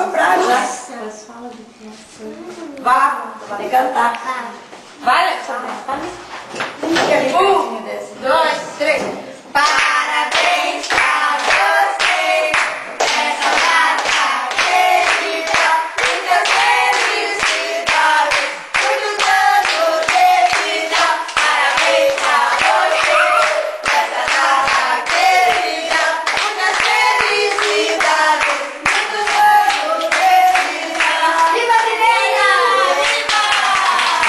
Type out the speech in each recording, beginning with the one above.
soprar já. Nossa, elas falam de criação. Vai cantar. Vai, Um, 2, 3. Parabéns pra você nessa data querida. Muitas felicidades, muitos anos de vida. Parabéns pra você nessa data querida. Muitas felicidades, muitos anos de vida. Viva a Milena! Viva!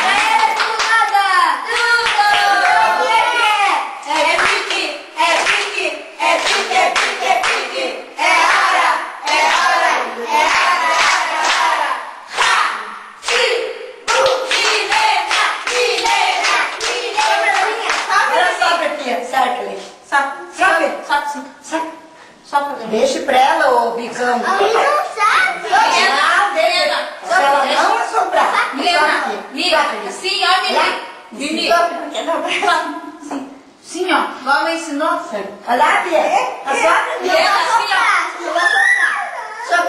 É tudo nada! Tudo! É pique! É pique! É pique! É pique! É pique! É ara! É ara! É ara! Ara! Ha! Si! Bu! Milena! Milena! Milena! Agora sopra aqui, cerca ali. Sopra. Sopra. Deixa pra ela, ô bicão. Milena! Se ela não assoprar, Milena! Milena! Sim, ó, Milena! Milena! Sim, ó. Vamos ensinar. Olha lá, Bia. Assopra, Milena, sim, ó.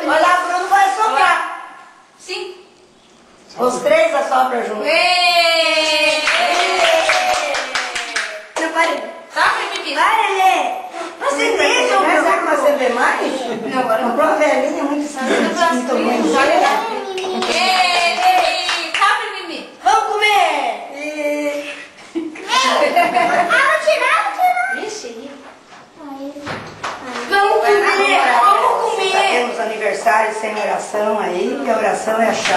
Olha lá, o Bruno vai soprar. Sim. Os três assopram juntos. Êêêê! Não, para. Sopra, Bibi. Para, Lê. Você deixa, mas será que vai acender mais? Não, agora não. Comprou a velhinha muito muito ruim. Sopra, Bibi. Vamos comer! Vixe. Vamos comer! Vamos comer. comer! Temos aniversário sem oração aí, que a oração é a chave.